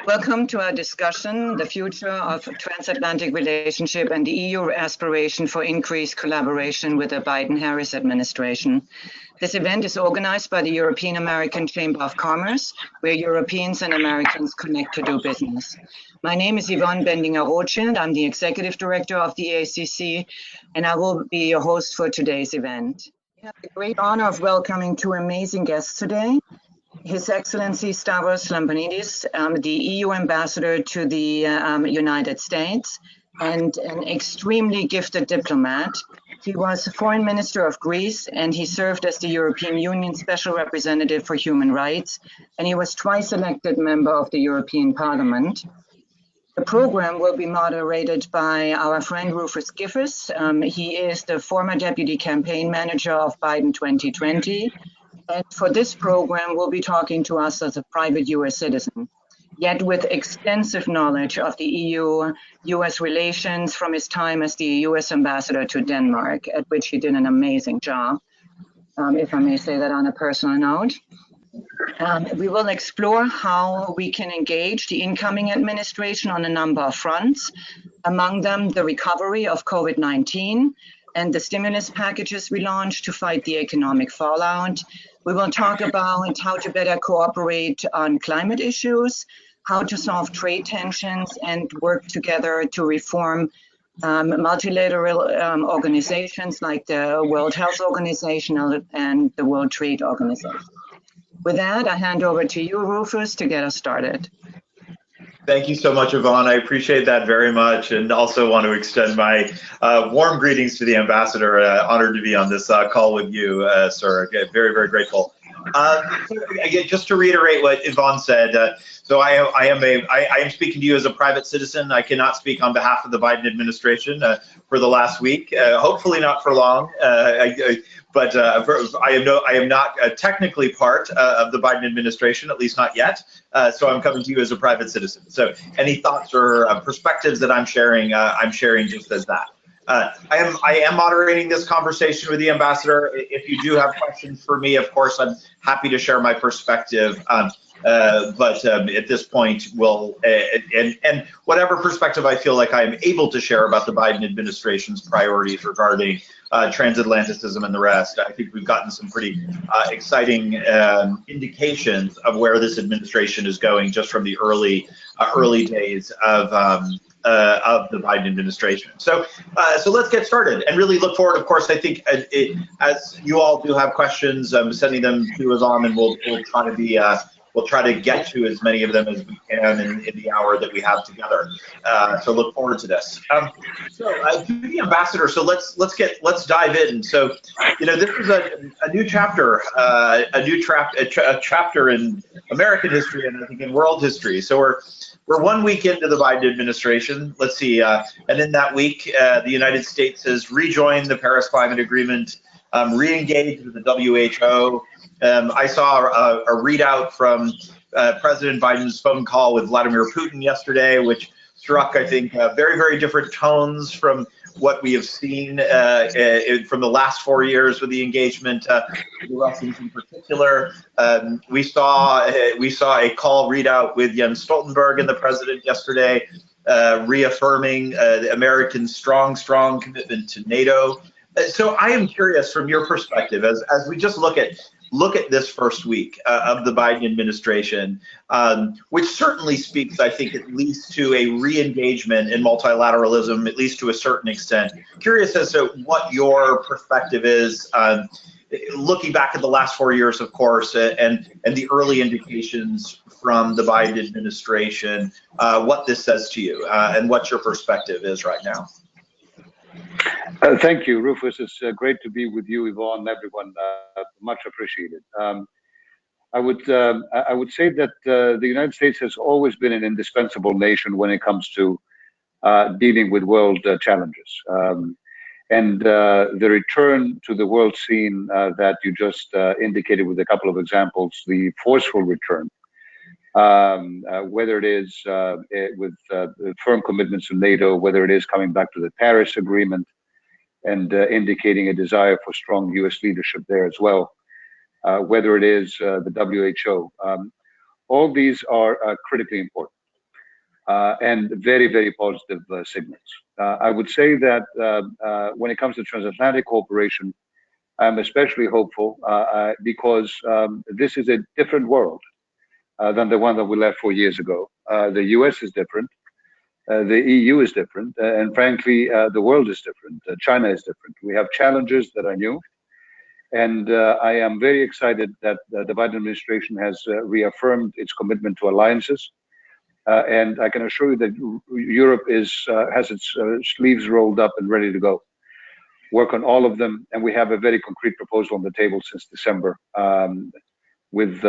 Welcome to our discussion, the future of transatlantic relationship and the EU aspiration for increased collaboration with the Biden-Harris administration. This event is organized by the European American Chamber of Commerce, where Europeans and Americans connect to do business. My name is Yvonne Bendinger-Rothschild. I'm the Executive Director of the ACC, and I will be your host for today's event. We have the great honor of welcoming two amazing guests today. His Excellency Stavros Lambrinidis, the EU ambassador to the United States, and an extremely gifted diplomat. He was Foreign Minister of Greece, and he served as the European Union Special Representative for Human Rights, and he was twice elected member of the European Parliament. The program will be moderated by our friend Rufus Gifford. He is the former Deputy Campaign Manager of Biden 2020. And for this program, will be talking to us as a private US citizen, yet with extensive knowledge of the EU-US relations from his time as the US ambassador to Denmark, at which he did an amazing job, if I may say that on a personal note. We will explore how we can engage the incoming administration on a number of fronts, among them the recovery of COVID-19 and the stimulus packages we launched to fight the economic fallout. We will talk about how to better cooperate on climate issues, how to solve trade tensions, and work together to reform multilateral organizations like the World Health Organization and the World Trade Organization. With that, I hand over to you, Rufus, to get us started. Thank you so much, Yvonne. I appreciate that very much, and also want to extend my warm greetings to the ambassador. Honored to be on this call with you, sir. Very, very grateful. Again, just to reiterate what Yvonne said, so I am speaking to you as a private citizen. I cannot speak on behalf of the Biden administration for the last week. Hopefully not for long. But I am not technically part of the Biden administration, at least not yet. So I'm coming to you as a private citizen. So any thoughts or perspectives that I'm sharing just as that. I am moderating this conversation with the ambassador. If you do have questions for me, of course, I'm happy to share my perspective. But at this point, and whatever perspective I feel like I am able to share about the Biden administration's priorities regarding transatlanticism and the rest, I think we've gotten some pretty exciting indications of where this administration is going just from the early days of the Biden administration. So let's get started and really look forward. Of course, I think as you all do have questions, I'm sending them to Yvonne, and we'll try to be. We'll try to get to as many of them as we can in the hour that we have together. So look forward to this. To the ambassador, so let's dive in. So, this is a new chapter, a chapter in American history and I think in world history. So we're 1 week into the Biden administration. Let's see, and in that week, the United States has rejoined the Paris Climate Agreement, re-engaged with the WHO. I saw a readout from President Biden's phone call with Vladimir Putin yesterday, which struck, I think, very, very different tones from what we have seen from the last 4 years with the engagement with the Russians in particular. We saw a call readout with Jens Stoltenberg and the president yesterday, reaffirming America's strong commitment to NATO. So I am curious from your perspective, as we just look at this first week of the Biden administration, which certainly speaks, I think, at least to a re-engagement in multilateralism, at least to a certain extent. Curious as to what your perspective is, looking back at the last 4 years, of course, and the early indications from the Biden administration, what this says to you, and what your perspective is right now. Thank you, Rufus. It's great to be with you, Yvonne, everyone. Much appreciated. I would say that the United States has always been an indispensable nation when it comes to dealing with world challenges. And the return to the world scene that you just indicated with a couple of examples, the forceful return, whether it is with firm commitments to NATO, whether it is coming back to the Paris Agreement and indicating a desire for strong U.S. leadership there as well, whether it is the WHO. All these are critically important. and very, very positive signals. I would say that when it comes to transatlantic cooperation, I'm especially hopeful because this is a different world than the one that we left 4 years ago. The US is different. The EU is different. And frankly, the world is different. China is different. We have challenges that are new. And I am very excited that the Biden administration has reaffirmed its commitment to alliances. And I can assure you that Europe has its sleeves rolled up and ready to go. Work on all of them, and we have a very concrete proposal on the table since December, with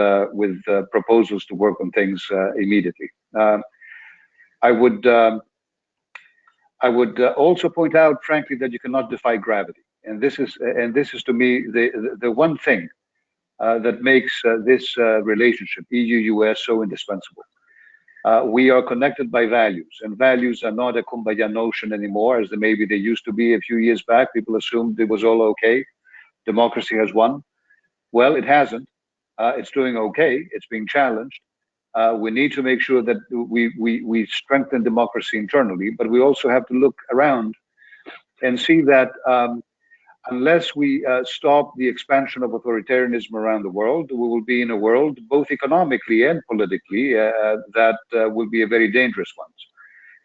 proposals to work on things immediately. I would also point out, frankly, that you cannot defy gravity, and this is to me the one thing that makes this relationship EU-US so indispensable. We are connected by values, and values are not a kumbaya notion anymore, as maybe they used to be a few years back. People assumed it was all okay. Democracy has won. Well, it hasn't. It's doing okay. It's being challenged. We need to make sure that we strengthen democracy internally, but we also have to look around and see that unless we stop the expansion of authoritarianism around the world, we will be in a world, both economically and politically, that will be a very dangerous one.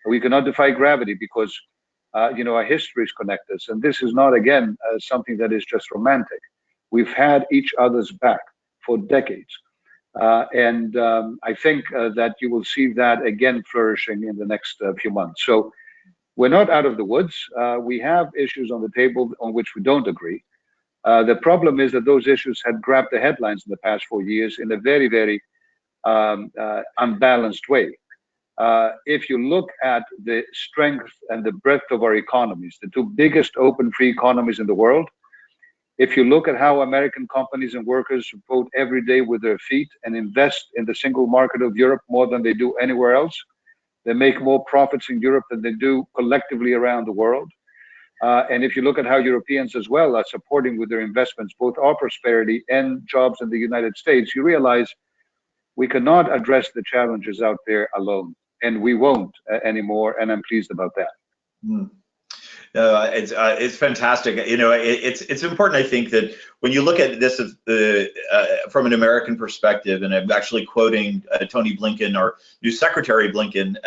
We cannot defy gravity because, our histories connect us. And this is not, again, something that is just romantic. We've had each other's back for decades. And I think that you will see that again flourishing in the next few months. So we're not out of the woods. We have issues on the table on which we don't agree. The problem is that those issues had grabbed the headlines in the past 4 years in a very, very unbalanced way. If you look at the strength and the breadth of our economies, the two biggest open free economies in the world, if you look at how American companies and workers vote every day with their feet and invest in the single market of Europe more than they do anywhere else, they make more profits in Europe than they do collectively around the world. And if you look at how Europeans as well are supporting with their investments both our prosperity and jobs in the United States, you realize we cannot address the challenges out there alone, and we won't anymore. And I'm pleased about that. It's fantastic. It's important, I think, that when you look at this from an American perspective, and I'm actually quoting Tony Blinken, our new Secretary Blinken,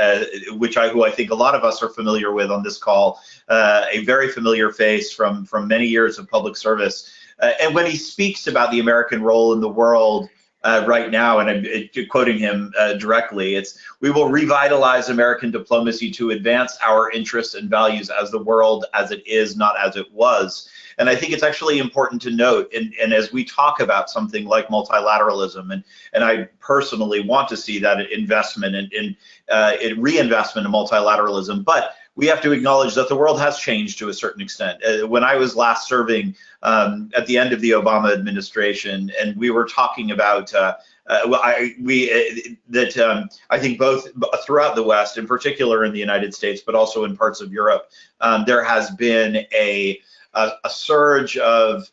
who I think a lot of us are familiar with on this call, a very familiar face from many years of public service. And when he speaks about the American role in the world right now, and I'm quoting him directly, it's, "We will revitalize American diplomacy to advance our interests and values as the world as it is, not as it was." And I think it's actually important to note, and as we talk about something like multilateralism, and I personally want to see that investment in reinvestment in multilateralism, but we have to acknowledge that the world has changed to a certain extent. When I was last serving at the end of the Obama administration, and we were talking about I think both throughout the West, in particular in the United States, but also in parts of Europe, there has been a surge of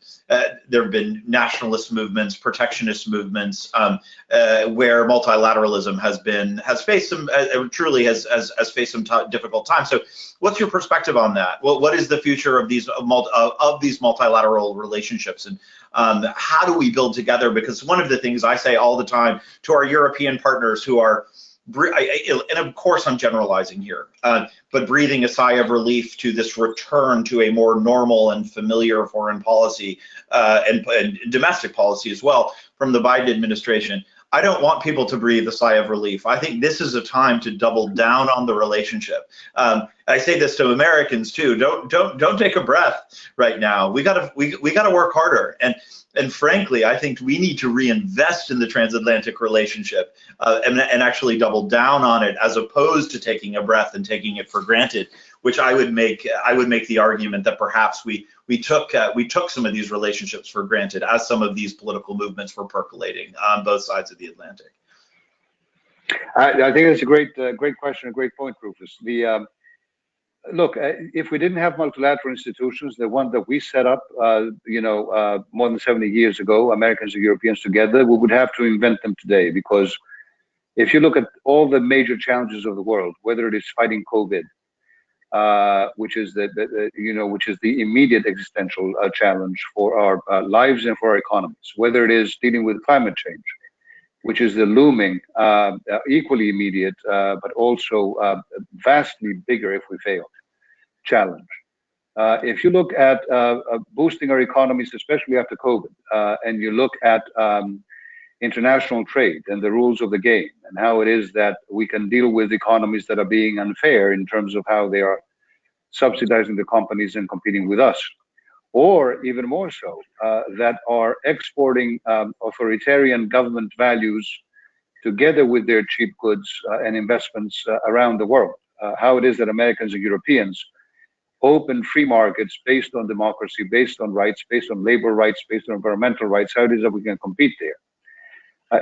there have been nationalist movements, protectionist movements, where multilateralism has faced some faced some difficult times. So, what's your perspective on that? What is the future of these multilateral relationships, and how do we build together? Because one of the things I say all the time to our European partners who are, and of course I'm generalizing here, but breathing a sigh of relief to this return to a more normal and familiar foreign policy and domestic policy as well from the Biden administration. I don't want people to breathe a sigh of relief. I think this is a time to double down on the relationship. I say this to Americans too. Don't take a breath right now. We gotta work harder. And frankly, I think we need to reinvest in the transatlantic relationship and actually double down on it, as opposed to taking a breath and taking it for granted. Which I would make the argument that perhaps we took some of these relationships for granted as some of these political movements were percolating on both sides of the Atlantic. I think that's a great question, a great point, Rufus. Look, if we didn't have multilateral institutions, the one that we set up, more than 70 years ago, Americans and Europeans together, we would have to invent them today, because If you look at all the major challenges of the world, whether it is fighting COVID, which is which is the immediate existential challenge for our lives and for our economies, whether it is dealing with climate change, which is the looming, equally immediate, but also vastly bigger if we fail, challenge. If you look at boosting our economies, especially after COVID, and you look at international trade and the rules of the game and how it is that we can deal with economies that are being unfair in terms of how they are subsidizing the companies and competing with us, or even more so, that are exporting authoritarian government values together with their cheap goods and investments around the world. How it is that Americans and Europeans open free markets based on democracy, based on rights, based on labor rights, based on environmental rights, how it is that we can compete there.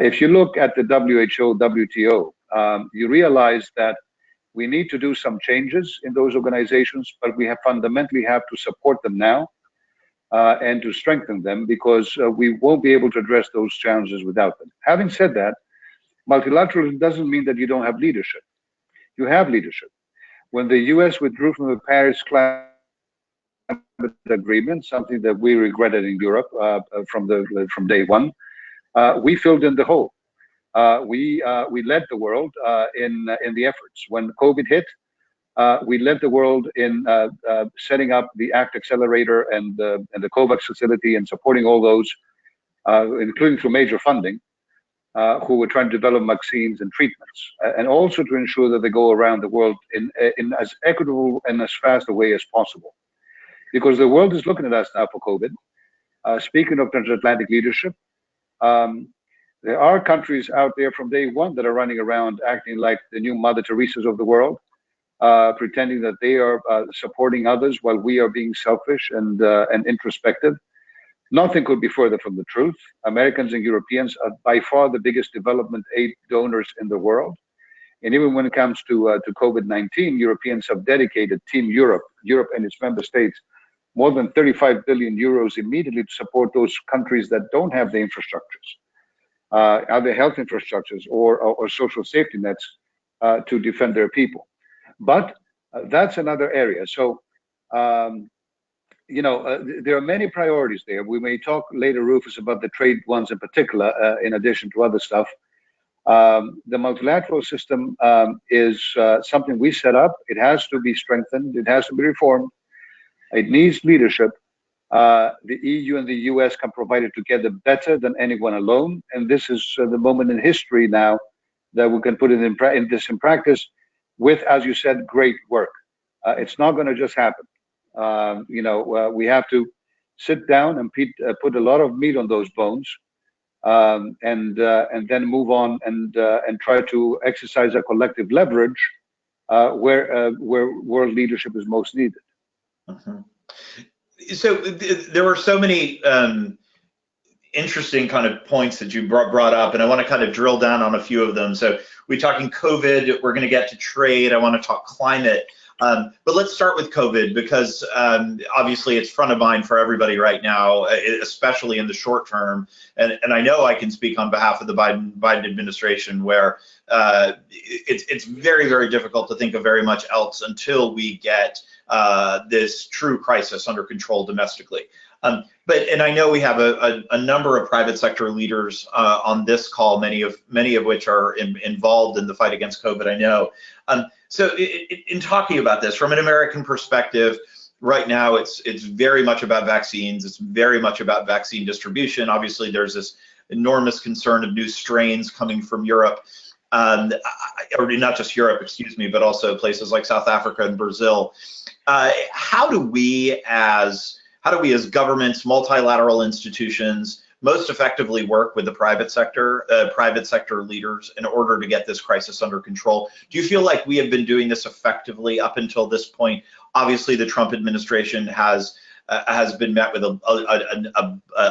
If you look at the WHO, WTO, you realize that we need to do some changes in those organizations, but we fundamentally have to support them now and to strengthen them, because we won't be able to address those challenges without them. Having said that, multilateralism doesn't mean that you don't have leadership. You have leadership. When the US withdrew from the Paris Climate Agreement, something that we regretted in Europe from day one, we filled in the hole. We led the world in the efforts. When COVID hit, we led the world in setting up the ACT Accelerator and the COVAX facility and supporting all those, including through major funding, who were trying to develop vaccines and treatments, and also to ensure that they go around the world in as equitable and as fast a way as possible. Because the world is looking at us now for COVID. Speaking of transatlantic leadership, there are countries out there from day one that are running around acting like the new Mother Teresas of the world, pretending that they are supporting others while we are being selfish and introspective. Nothing could be further from the truth. Americans and Europeans are by far the biggest development aid donors in the world. And even when it comes to COVID-19, Europeans have dedicated Team Europe and its member states, more than 35 billion euros immediately to support those countries that don't have the infrastructures, either health infrastructures or social safety nets to defend their people. But that's another area. So, there are many priorities there. We may talk later, Rufus, about the trade ones in particular, in addition to other stuff. The multilateral system is something we set up. It has to be strengthened. It has to be reformed. It needs leadership. The EU and the US can provide it together better than anyone alone. And this is the moment in history now that we can put it in practice with, as you said, great work. It's not going to just happen. We have to sit down and put a lot of meat on those bones, and then move on and try to exercise a collective leverage where world leadership is most needed. Uh-huh. So there were so many interesting kind of points that you brought up, and I want to kind of drill down on a few of them. So we're talking COVID, we're going to get to trade, I want to talk climate. But let's start with COVID, because obviously it's front of mind for everybody right now, especially in the short term. And I know I can speak on behalf of the Biden administration, where it's very, very difficult to think of very much else until we get this true crisis under control domestically. And I know we have a number of private sector leaders on this call, many of which are involved in the fight against COVID, I know. So in talking about this from an American perspective, right now it's very much about vaccines. It's very much about vaccine distribution. Obviously, there's this enormous concern of new strains coming from Europe, or not just Europe, excuse me, but also places like South Africa and Brazil. How do we as governments, multilateral institutions, most effectively work with the private sector leaders in order to get this crisis under control? Do you feel like we have been doing this effectively up until this point? Obviously, the Trump administration has been met with a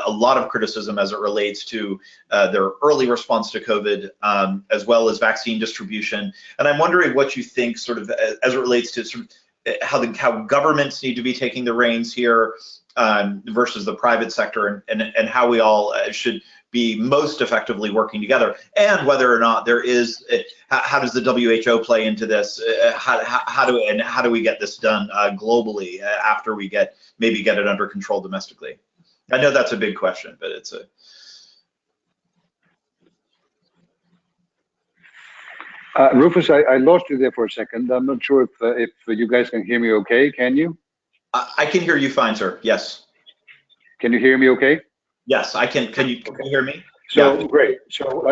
lot of criticism as it relates to their early response to COVID, as well as vaccine distribution. And I'm wondering what you think, sort of, as it relates to sort of how governments need to be taking the reins here versus the private sector, and how we all should be most effectively working together, and whether or not there is, how does the WHO play into this? How do we get this done globally after we maybe get it under control domestically? I know that's a big question, but it's a. Rufus, I lost you there for a second. I'm not sure if you guys can hear me okay. Can you? I can hear you fine, sir. Yes. Can you hear me okay? Yes, I can. Can you hear me? So yeah. Great. So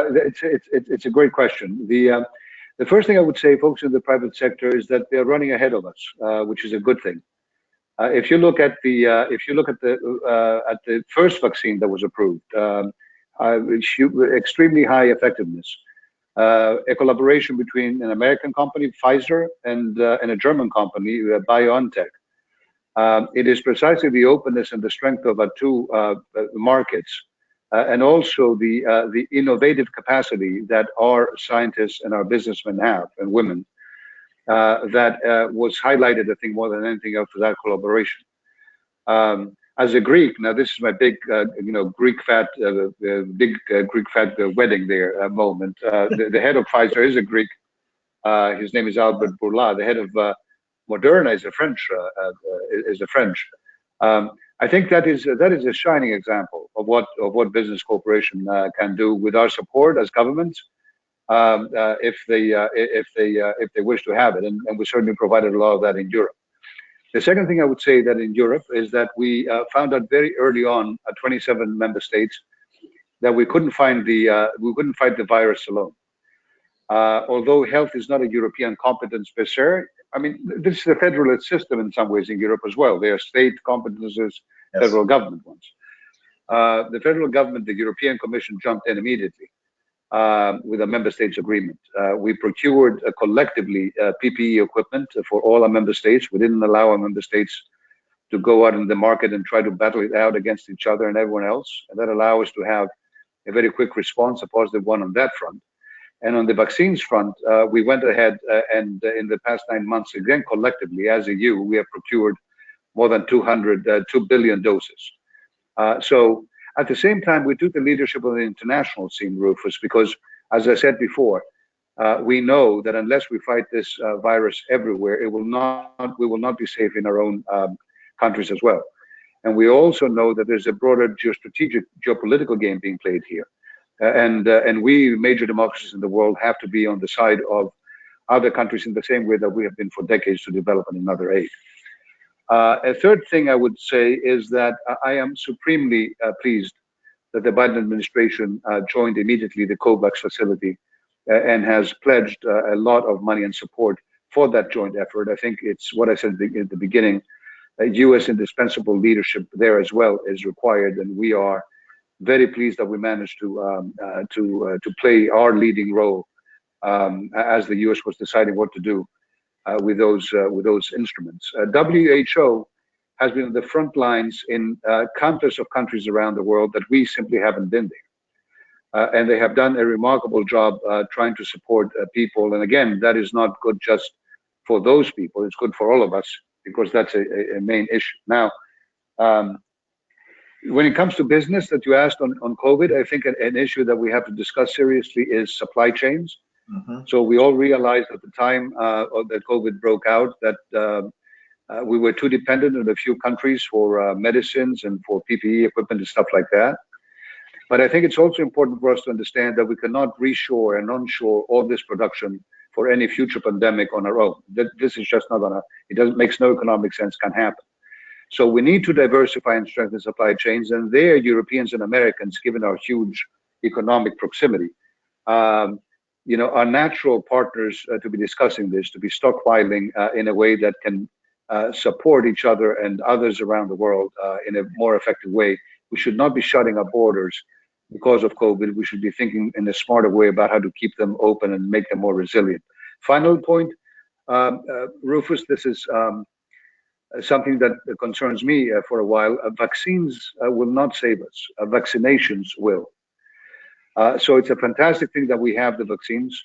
it's a great question. The first thing I would say, folks in the private sector, is that they're running ahead of us, which is a good thing. If you look at the first vaccine that was approved, extremely high effectiveness. A collaboration between an American company, Pfizer, and a German company, BioNTech. It is precisely the openness and the strength of our two markets, and also the innovative capacity that our scientists and our businessmen have, and women, that was highlighted, I think, more than anything else, for that collaboration. As a Greek, now this is my big, Greek fat wedding there moment. The head of Pfizer is a Greek. His name is Albert Bourla. The head of Moderna is a French. I think that is a shining example of what business cooperation can do with our support as governments, if they wish to have it, and we certainly provided a lot of that in Europe. The second thing I would say that in Europe is that we found out very early on, 27 member states, that we couldn't fight the virus alone. Although health is not a European competence per se, I mean, this is a federalist system in some ways in Europe as well. There are state competences, yes, federal government ones. The federal government, the European Commission, jumped in immediately with a member states agreement. We procured collectively PPE equipment for all our member states. We didn't allow our member states to go out in the market and try to battle it out against each other and everyone else. And that allowed us to have a very quick response, a positive one on that front. And on the vaccines front, we went ahead and in the past 9 months, again, collectively as a EU, we have procured more than 2 billion doses. So at the same time, we took the leadership of the international scene, Rufus, because as I said before, we know that unless we fight this virus everywhere, we will not be safe in our own countries as well. And we also know that there's a broader geopolitical game being played here. And we, major democracies in the world, have to be on the side of other countries in the same way that we have been for decades to develop another aid. A third thing I would say is that I am supremely pleased that the Biden administration joined immediately the COVAX facility and has pledged a lot of money and support for that joint effort. I think it's what I said at the beginning, U.S. indispensable leadership there as well is required, and we are very pleased that we managed to play our leading role as the U.S. was deciding what to do with those instruments. WHO has been on the front lines in countless of countries around the world that we simply haven't been there, and they have done a remarkable job trying to support people. And again, that is not good just for those people; it's good for all of us because that's a main issue. Now, when it comes to business that you asked on COVID, I think an issue that we have to discuss seriously is supply chains. Mm-hmm. So we all realized at the time that COVID broke out that we were too dependent on a few countries for medicines and for PPE equipment and stuff like that. But I think it's also important for us to understand that we cannot reshore and onshore all this production for any future pandemic on our own. This is just not makes no economic sense, can't happen. So we need to diversify and strengthen supply chains, and there Europeans and Americans, given our huge economic proximity, are natural partners to be discussing this, to be stockpiling in a way that can support each other and others around the world in a more effective way. We should not be shutting our borders because of COVID. We should be thinking in a smarter way about how to keep them open and make them more resilient. Final point, Rufus, this is something that concerns me for a while. Vaccines will not save us. Vaccinations will. So it's a fantastic thing that we have the vaccines.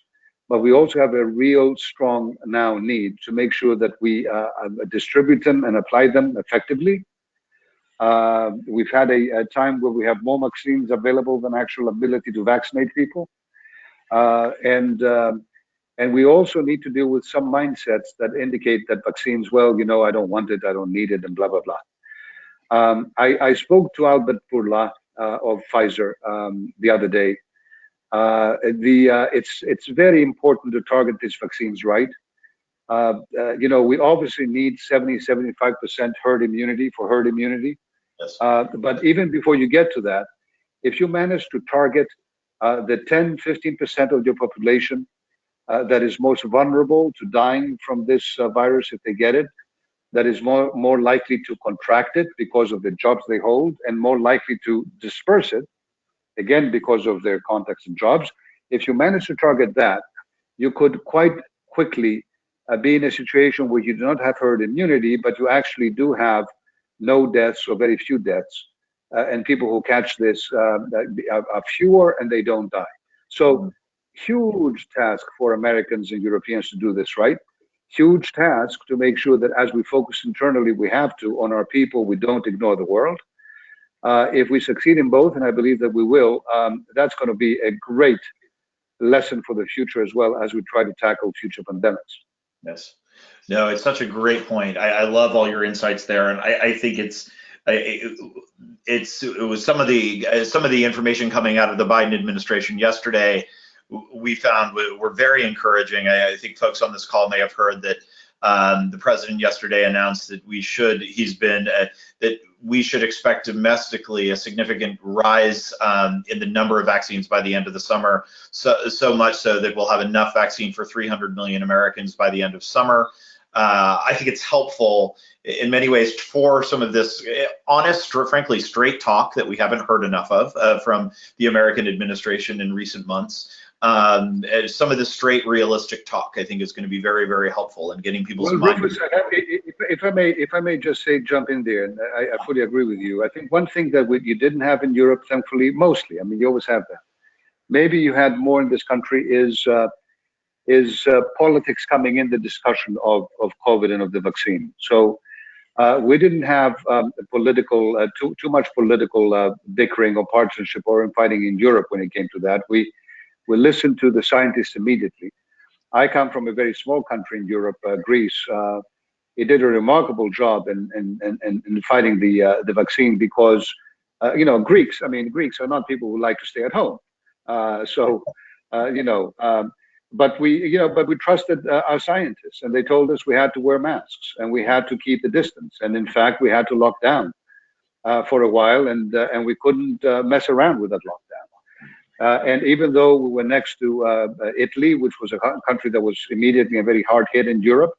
but we also have a real strong now need to make sure that we distribute them and apply them effectively. We've had a time where we have more vaccines available than actual ability to vaccinate people. And we also need to deal with some mindsets that indicate that vaccines, well, I don't want it, I don't need it, and blah, blah, blah. I spoke to Albert Bourla of Pfizer the other day. It's very important to target these vaccines right. We obviously need 70-75% herd immunity for herd immunity. Yes. But even before you get to that, if you manage to target the 10-15% of your population that is most vulnerable to dying from this virus if they get it, that is more likely to contract it because of the jobs they hold, and more likely to disperse it, again, because of their contacts and jobs. If you manage to target that, you could quite quickly be in a situation where you do not have herd immunity, but you actually do have no deaths or very few deaths. And people who catch this are fewer and they don't die. So huge task for Americans and Europeans to do this right. Huge task to make sure that as we focus internally, we have to, on our people, we don't ignore the world. If we succeed in both, and I believe that we will, that's going to be a great lesson for the future as well as we try to tackle future pandemics. Yes. No, it's such a great point. I love all your insights there, and I think it was some of the information coming out of the Biden administration yesterday. We found were very encouraging. I think folks on this call may have heard that the president yesterday announced that we should expect domestically a significant rise in the number of vaccines by the end of the summer. So much so that we'll have enough vaccine for 300 million Americans by the end of summer. I think it's helpful in many ways for some of this honest, or frankly, straight talk that we haven't heard enough of from the American administration in recent months. Some of the straight, realistic talk, I think, is going to be very, very helpful in getting people's minds. Rufus, if I may just jump in there, and I fully agree with you. I think one thing that you didn't have in Europe, thankfully, mostly, I mean, you always have that. Maybe you had more in this country is politics coming in the discussion of COVID and of the vaccine. So we didn't have too much political bickering or partisanship or infighting in Europe when it came to that. We listened to the scientists immediately. I come from a very small country in Europe, Greece. It did a remarkable job in fighting the vaccine because Greeks are not people who like to stay at home. But we trusted our scientists, and they told us we had to wear masks and we had to keep the distance. And in fact, we had to lock down for a while, and we couldn't mess around with that lockdown. And even though we were next to Italy, which was a country that was immediately very hard hit in Europe,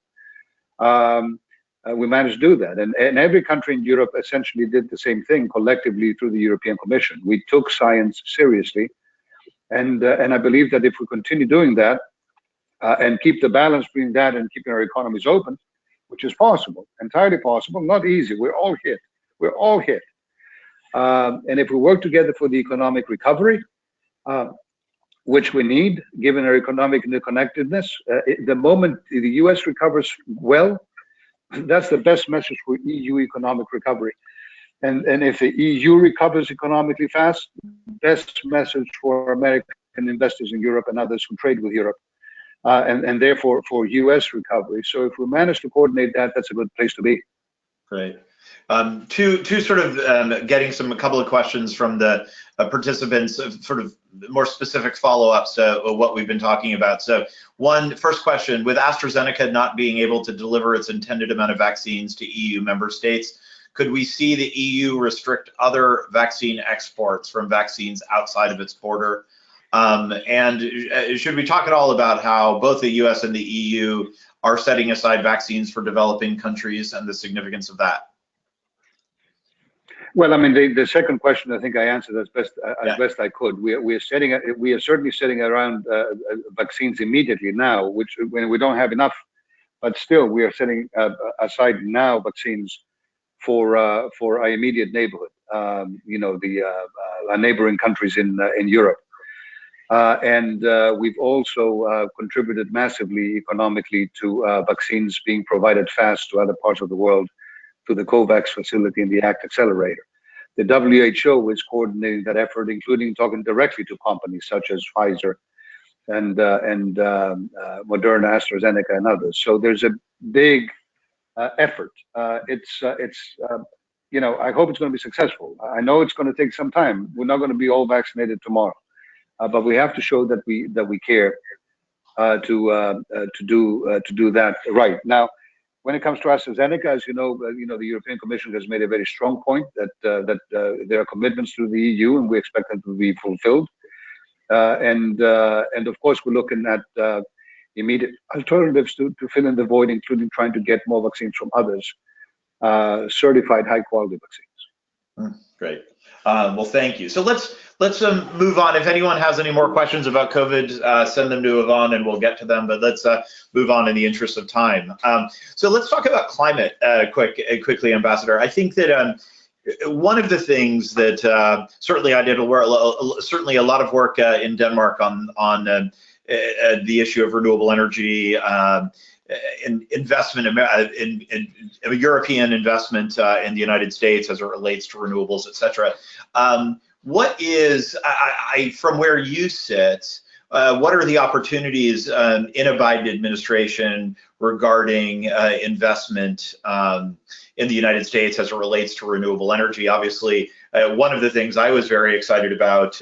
we managed to do that. And every country in Europe essentially did the same thing collectively through the European Commission. We took science seriously. And I believe that if we continue doing that and keep the balance between that and keeping our economies open, which is possible, entirely possible, not easy. We're all hit. And if we work together for the economic recovery, which we need, given our economic interconnectedness, the moment the U.S. recovers well, that's the best message for EU economic recovery. And if the EU recovers economically fast, best message for American investors in Europe and others who trade with Europe, and therefore for U.S. recovery. So if we manage to coordinate that, that's a good place to be. Great. Two sort of getting a couple of questions from the participants, sort of more specific follow-ups of what we've been talking about. So first question, with AstraZeneca not being able to deliver its intended amount of vaccines to EU member states, could we see the EU restrict other vaccine exports from vaccines outside of its border? And should we talk at all about how both the US and the EU are setting aside vaccines for developing countries and the significance of that? Well, I mean, the second question, I think I answered as best I could. We are certainly setting around vaccines immediately now, which when we don't have enough, but still we are setting aside now vaccines for our immediate neighborhood, our neighboring countries in Europe. And we've also contributed massively economically to vaccines being provided fast to other parts of the world through the COVAX facility and the ACT Accelerator. The WHO is coordinating that effort, including talking directly to companies such as Pfizer and Moderna, AstraZeneca, and others. So there's a big effort. You know, I hope it's going to be successful. I know it's going to take some time. We're not going to be all vaccinated tomorrow, but we have to show that we care to do that right. Now, when it comes to AstraZeneca, as you know, the European Commission has made a very strong point that there are commitments to the EU, and we expect them to be fulfilled. And of course, we're looking at immediate alternatives to fill in the void, including trying to get more vaccines from others, certified high-quality vaccines. Great. Well, thank you. So let's move on. If anyone has any more questions about COVID, send them to Yvonne and we'll get to them. But let's move on in the interest of time. So let's talk about climate quickly, Ambassador. I think that one of the things that certainly I did certainly a lot of work in Denmark on the issue of renewable energy. Investment in European investment in the United States as it relates to renewables, et cetera. What is, from where you sit, what are the opportunities in a Biden administration regarding investment in the United States as it relates to renewable energy? Obviously, one of the things I was very excited about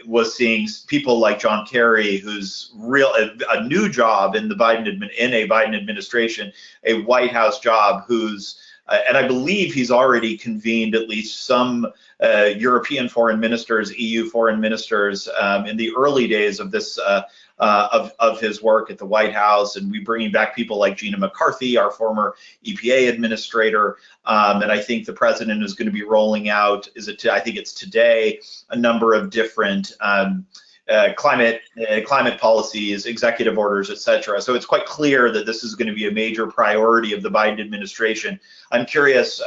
was seeing people like John Kerry, who's a new job in the Biden administration, a White House job, who's and I believe he's already convened at least some European foreign ministers, EU foreign ministers in the early days of this of his work at the White House, and we bringing back people like Gina McCarthy, our former EPA administrator, and I think the president is going to be rolling out, I think it's today, a number of different climate policies, executive orders, et cetera. So it's quite clear that this is going to be a major priority of the Biden administration. I'm curious,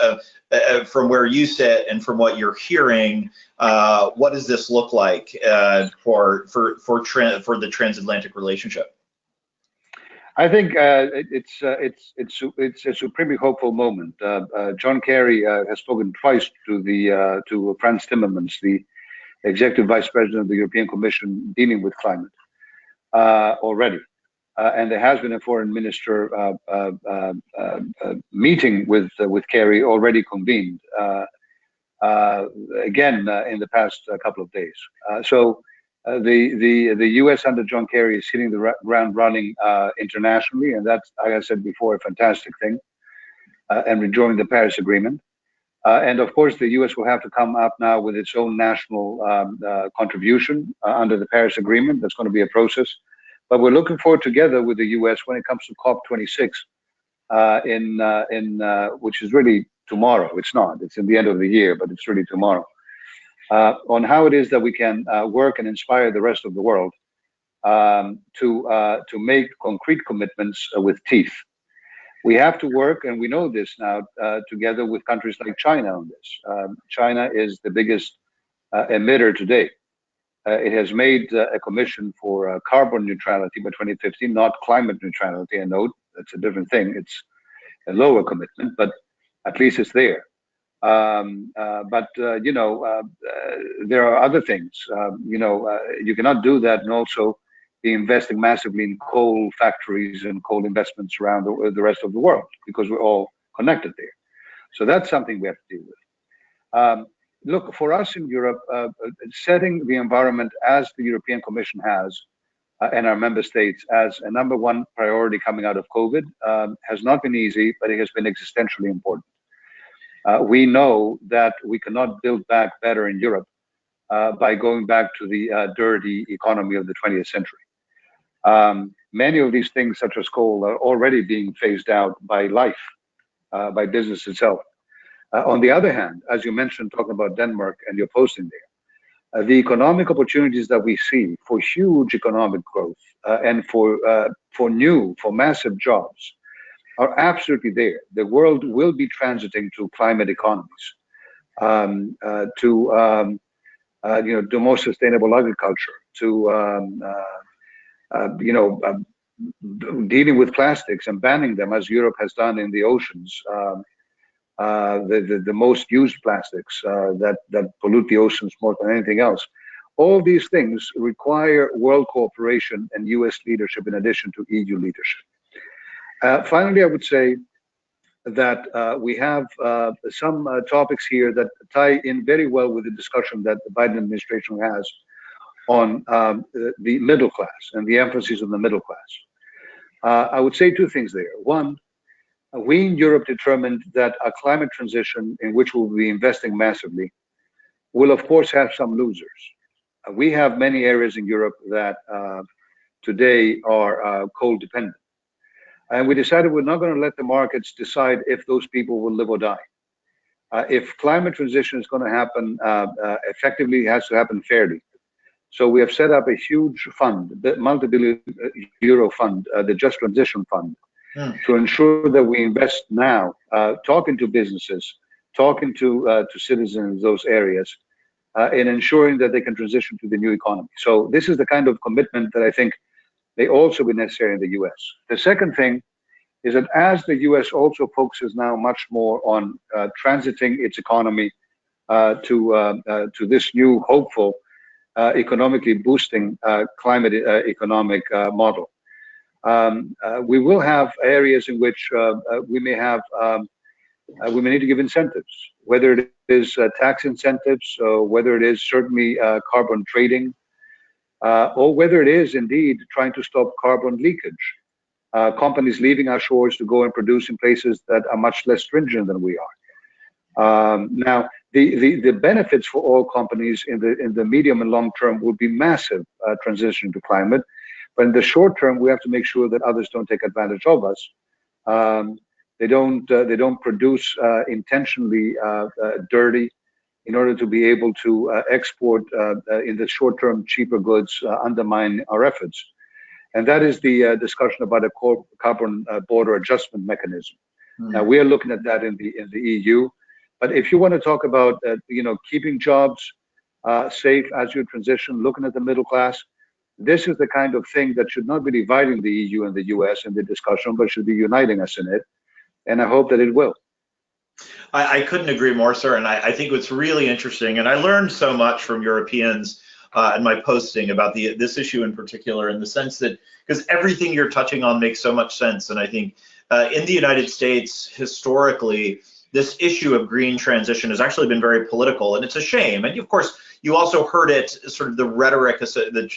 from where you sit and from what you're hearing, what does this look like for the transatlantic relationship? I think it's a supremely hopeful moment. John Kerry has spoken twice to Frans Timmermans, the Executive Vice President of the European Commission dealing with climate already. And there has been a foreign minister meeting with Kerry already convened, again in the past couple of days. So the U.S. under John Kerry is hitting the ground running internationally, and that's, like I said before, a fantastic thing, and rejoining the Paris Agreement. And of course, the U.S. will have to come up now with its own national contribution under the Paris Agreement. That's going to be a process. But we're looking forward together with the U.S. when it comes to COP26, which is really tomorrow. It's not. It's in the end of the year, but it's really tomorrow. On how it is that we can work and inspire the rest of the world to make concrete commitments with teeth. We have to work, and we know this now, together with countries like China on this. China is the biggest emitter today. It has made a commission for carbon neutrality by 2050, not climate neutrality. I know that's a different thing. It's a lower commitment, but at least it's there. But there are other things. You cannot do that and also be investing massively in coal factories and coal investments around the rest of the world, because we're all connected there. So that's something we have to deal with. Look, for us in Europe, setting the environment as the European Commission has and our member states as a number one priority coming out of COVID has not been easy, but it has been existentially important. We know that we cannot build back better in Europe by going back to the dirty economy of the 20th century. Many of these things, such as coal, are already being phased out by life, by business itself. On the other hand, as you mentioned, talking about Denmark and your posting there, the economic opportunities that we see for huge economic growth and for massive jobs are absolutely there. The world will be transiting to climate economies, to to more sustainable agriculture, to dealing with plastics and banning them, as Europe has done in the oceans, the most used plastics that pollute the oceans more than anything else. All these things require world cooperation and US leadership in addition to EU leadership. Finally, I would say that we have some topics here that tie in very well with the discussion that the Biden administration has on the middle class and the emphasis on the middle class. I would say two things there. One, we in Europe determined that a climate transition in which we'll be investing massively will of course have some losers. We have many areas in Europe that today are coal dependent. And we decided we're not going to let the markets decide if those people will live or die. If climate transition is going to happen effectively, it has to happen fairly. So we have set up a huge fund, the multi-billion euro fund, the Just Transition Fund, to ensure that we invest now, talking to businesses, talking to citizens in those areas, in ensuring that they can transition to the new economy. So this is the kind of commitment that I think may also be necessary in the US. The second thing is that as the US also focuses now much more on transiting its economy to this new hopeful economically boosting climate economic model, we will have areas in which we may need to give incentives, whether it is tax incentives, or whether it is certainly carbon trading, or whether it is indeed trying to stop carbon leakage. Companies leaving our shores to go and produce in places that are much less stringent than we are. Now, the benefits for all companies in the medium and long term will be massive transition to climate, but in the short term, we have to make sure that others don't take advantage of us. They don't produce intentionally dirty in order to be able to export in the short term cheaper goods, undermine our efforts. And that is the discussion about a carbon border adjustment mechanism. Now we are looking at that in the EU. But if you want to talk about keeping jobs safe as you transition, looking at the middle class, this is the kind of thing that should not be dividing the EU and the US in the discussion, but should be uniting us in it. And I hope that it will. I couldn't agree more, sir. And I think what's really interesting, and I learned so much from Europeans in my posting about this issue in particular, in the sense that, because everything you're touching on makes so much sense. And I think in the United States, historically, this issue of green transition has actually been very political, and it's a shame. And of course, you also heard it, sort of the rhetoric, the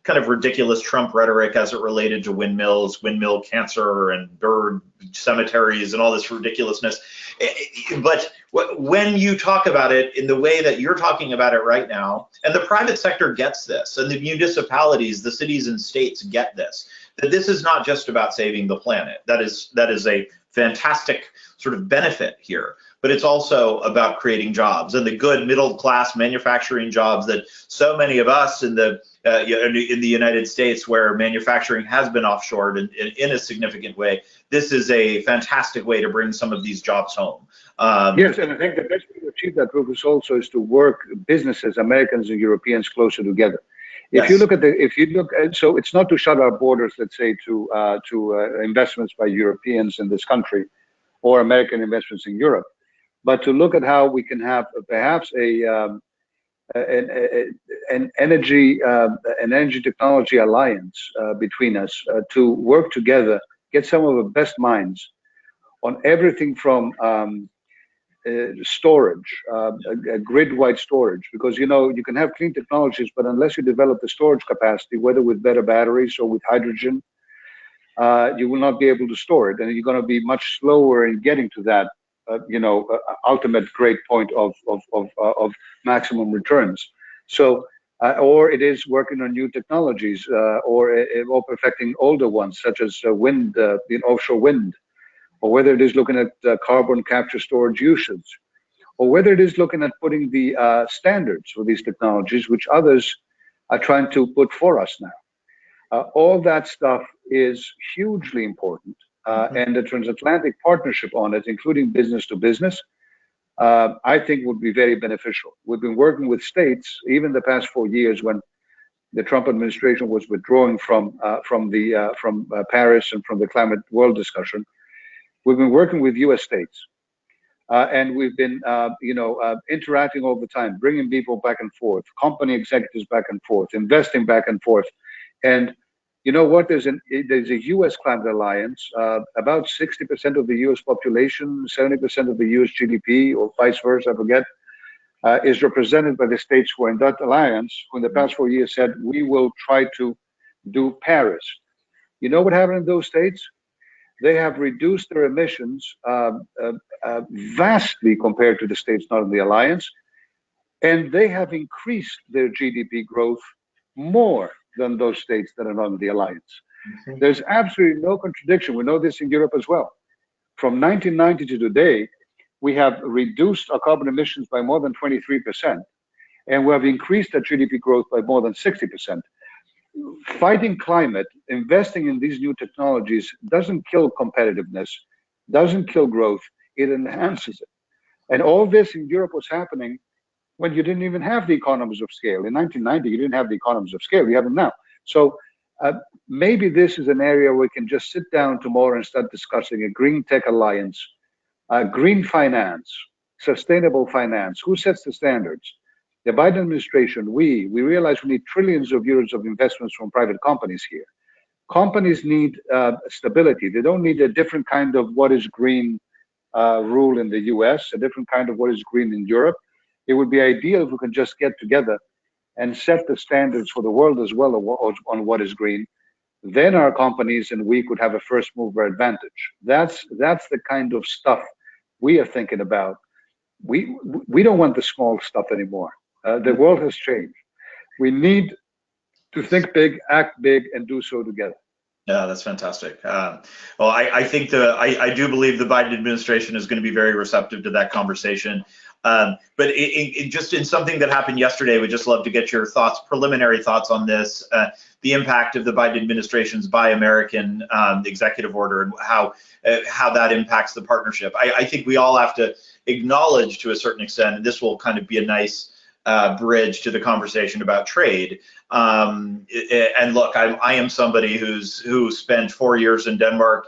kind of ridiculous Trump rhetoric as it related to windmills, windmill cancer, and bird cemeteries, and all this ridiculousness. But when you talk about it in the way that you're talking about it right now, and the private sector gets this, and the municipalities, the cities and states get this, that this is not just about saving the planet. That is a fantastic sort of benefit here, but it's also about creating jobs, and the good middle class manufacturing jobs that so many of us in the United States, where manufacturing has been offshored in a significant way. This is a fantastic way to bring some of these jobs home. Yes, and I think the best way to achieve that, Rufus, also is to work businesses, Americans and Europeans, closer together. If you look at so it's not to shut our borders, let's say, to investments by Europeans in this country or American investments in Europe, but to look at how we can have perhaps an energy technology alliance between us to work together, get some of the best minds on everything from storage, grid-wide storage, because you can have clean technologies, but unless you develop the storage capacity, whether with better batteries or with hydrogen, you will not be able to store it, and you're going to be much slower in getting to that ultimate great point of maximum returns. So or it is working on new technologies, or perfecting older ones, such as wind, offshore wind, or whether it is looking at carbon capture storage usage, or whether it is looking at putting the standards for these technologies, which others are trying to put for us now. All that stuff is hugely important, and the transatlantic partnership on it, including business to business, I think would be very beneficial. We've been working with states, even the past 4 years when the Trump administration was withdrawing from Paris and from the climate world discussion. We've been working with U.S. states, and we've been, interacting all the time, bringing people back and forth, company executives back and forth, investing back and forth. And you know what? There's a U.S. climate alliance. About 60% of the U.S. population, 70% of the U.S. GDP, or vice versa, I forget, is represented by the states who are in that alliance, who in the past 4 years said, we will try to do Paris. You know what happened in those states? They have reduced their emissions vastly compared to the states not in the alliance, and they have increased their GDP growth more than those states that are not in the alliance. Mm-hmm. There's absolutely no contradiction. We know this in Europe as well. From 1990 to today, we have reduced our carbon emissions by more than 23%, and we have increased our GDP growth by more than 60%. Fighting climate, investing in these new technologies doesn't kill competitiveness, doesn't kill growth, it enhances it. And all this in Europe was happening when you didn't even have the economies of scale. In 1990, you didn't have the economies of scale, you have them now. So maybe this is an area where we can just sit down tomorrow and start discussing a green tech alliance, green finance, sustainable finance. Who sets the standards? The Biden administration, we realize we need trillions of euros of investments from private companies here. Companies need stability. They don't need a different kind of what is green rule in the US, a different kind of what is green in Europe. It would be ideal if we could just get together and set the standards for the world as well on what is green. Then our companies and we could have a first mover advantage. That's the kind of stuff we are thinking about. We don't want the small stuff anymore. The world has changed. We need to think big, act big, and do so together. Yeah, that's fantastic. Well, I think I do believe the Biden administration is going to be very receptive to that conversation. But just in something that happened yesterday, we'd just love to get your thoughts, preliminary thoughts on this, the impact of the Biden administration's Buy American executive order and how that impacts the partnership. I think we all have to acknowledge to a certain extent, and this will kind of be a nice bridge to the conversation about trade. And look, I am somebody who spent 4 years in Denmark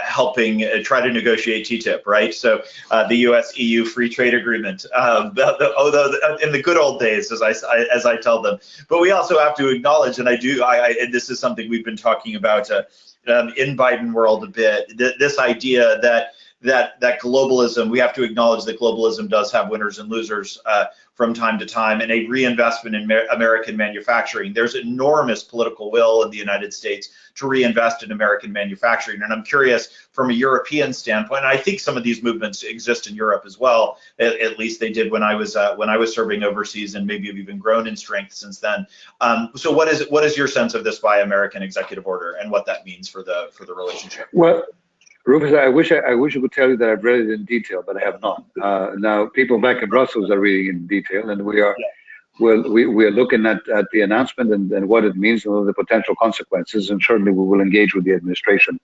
helping try to negotiate TTIP, right? So the U.S.-EU free trade agreement, in the good old days, as I tell them. But we also have to acknowledge, and and this is something we've been talking about in Biden world a bit, this idea that globalism, we have to acknowledge that globalism does have winners and losers from time to time, and a reinvestment in American manufacturing. There's enormous political will in the United States to reinvest in American manufacturing. And I'm curious from a European standpoint, and I think some of these movements exist in Europe as well, at least they did when I was serving overseas, and maybe have even grown in strength since then. So what is your sense of this Buy American executive order and what that means for the relationship? Well, Rufus, I wish I could tell you that I've read it in detail, but I have not. Now, people back in Brussels are reading in detail, and we are looking at the announcement and what it means and the potential consequences, and certainly we will engage with the administration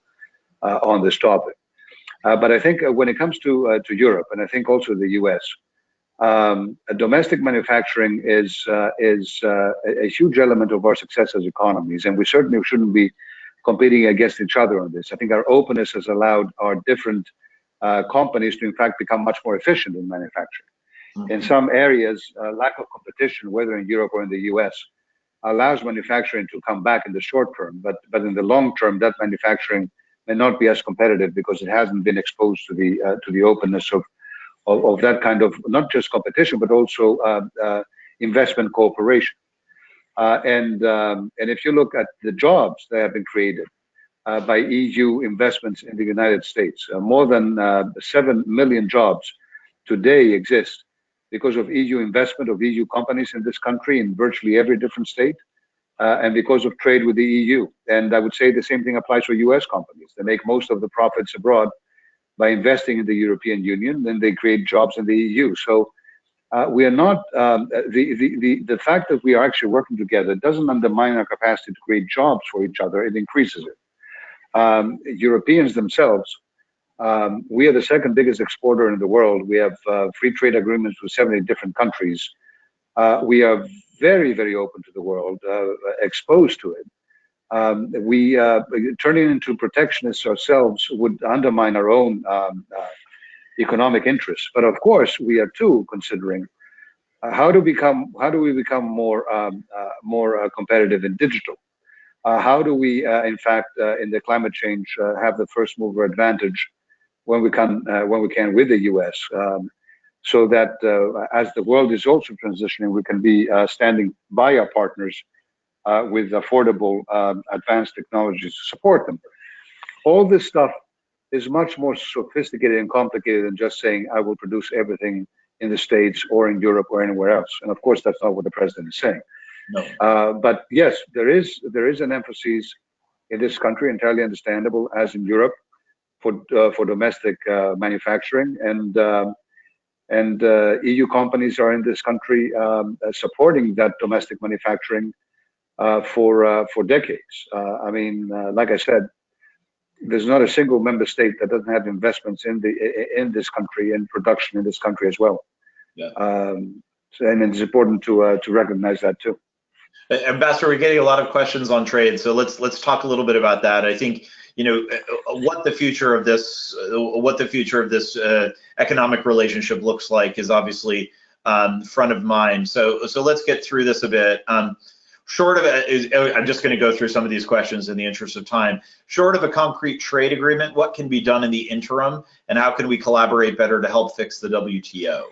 on this topic. But I think when it comes to Europe, and I think also the U.S., domestic manufacturing is a huge element of our success as economies, and we certainly shouldn't be competing against each other on this. I think our openness has allowed our different companies to in fact become much more efficient in manufacturing. Mm-hmm. In some areas, lack of competition, whether in Europe or in the US, allows manufacturing to come back in the short term, but in the long term, that manufacturing may not be as competitive because it hasn't been exposed to the openness of that kind of not just competition, but also investment cooperation. And if you look at the jobs that have been created by EU investments in the United States, more than 7 million jobs today exist because of EU investment of EU companies in this country in virtually every different state, and because of trade with the EU. And I would say the same thing applies for US companies. They make most of the profits abroad by investing in the European Union, then they create jobs in the EU. So we are not, the fact that we are actually working together doesn't undermine our capacity to create jobs for each other, it increases it. Europeans themselves We are the second biggest exporter in the world. We have free trade agreements with 70 different countries. We are very, very open to the world, exposed to it. Turning into protectionists ourselves would undermine our own economic interests. But of course, we are too considering how do we become more competitive in digital? How do we, in fact, in the climate change, have the first mover advantage when we can with the U.S. So that as the world is also transitioning, we can be standing by our partners with affordable, advanced technologies to support them. All this stuff is much more sophisticated and complicated than just saying, I will produce everything in the States or in Europe or anywhere else. And of course, that's not what the president is saying. No. But yes, there is an emphasis in this country, entirely understandable, as in Europe, for domestic manufacturing, and EU companies are in this country supporting that domestic manufacturing for decades. I mean, like I said, there's not a single member state that doesn't have investments in this country, in production in this country as well. Yeah. And it's important to recognize that too. Ambassador, we're getting a lot of questions on trade, so let's talk a little bit about that. I think what the future of this economic relationship looks like is obviously front of mind. So let's get through this a bit. Short of I'm just going to go through some of these questions in the interest of time. Short of a concrete trade agreement, what can be done in the interim, and how can we collaborate better to help fix the WTO?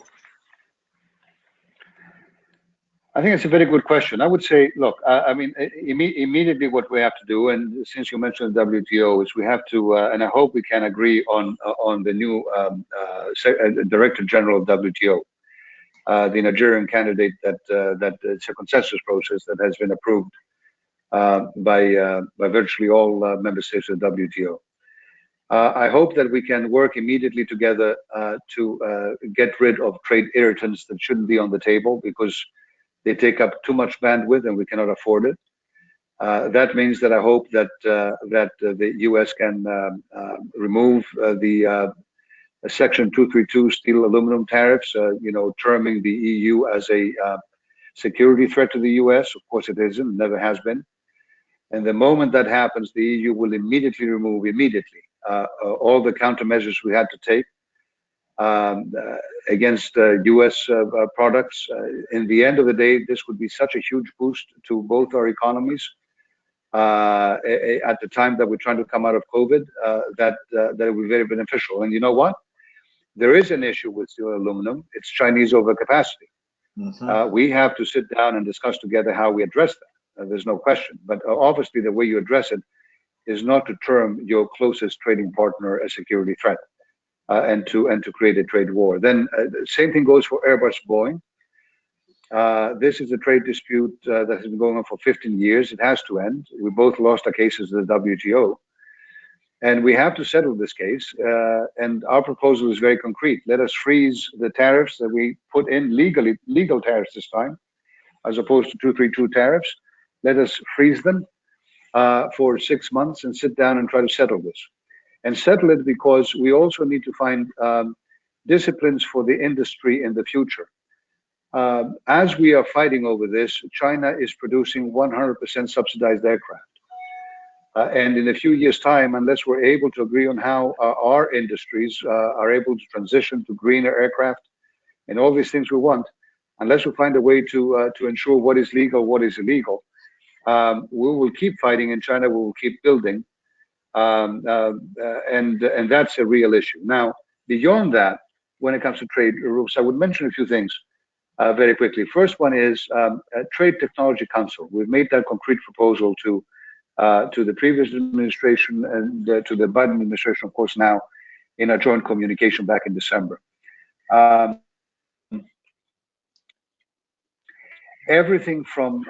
I think it's a very good question. I would say, look, I mean, immediately what we have to do, and since you mentioned the WTO, is we have to, and I hope we can agree on the new Director General of WTO. The Nigerian candidate that it's a consensus process that has been approved by virtually all member states of the WTO. I hope that we can work immediately together to get rid of trade irritants that shouldn't be on the table, because they take up too much bandwidth and we cannot afford it. That means that I hope that the U.S. can remove the Section 232 steel aluminum tariffs, terming the EU as a security threat to the US. Of course it isn't, never has been. And the moment that happens, the EU will immediately remove all the countermeasures we had to take against US products. In the end of the day, this would be such a huge boost to both our economies at the time that we're trying to come out of COVID, that it would be very beneficial. And you know what? There is an issue with steel and aluminum. It's Chinese overcapacity. Mm-hmm. We have to sit down and discuss together how we address that. There's no question. But obviously, the way you address it is not to term your closest trading partner a security threat and to create a trade war. Then same thing goes for Airbus Boeing. This is a trade dispute that has been going on for 15 years. It has to end. We both lost our cases at the WTO. And we have to settle this case, and our proposal is very concrete. Let us freeze the tariffs that we put in, legal tariffs this time, as opposed to 232 tariffs. Let us freeze them for 6 months and sit down and try to settle this. And settle it because we also need to find disciplines for the industry in the future. As we are fighting over this, China is producing 100% subsidized aircraft. And in a few years' time, unless we're able to agree on how our industries are able to transition to greener aircraft and all these things we want, unless we find a way to ensure what is legal, what is illegal, we will keep fighting in China. We will keep building, and that's a real issue. Now, beyond that, when it comes to trade, Rufus, I would mention a few things very quickly. First one is a Trade Technology Council. We've made that concrete proposal to the previous administration and to the Biden administration, of course, now in a joint communication back in December. Everything from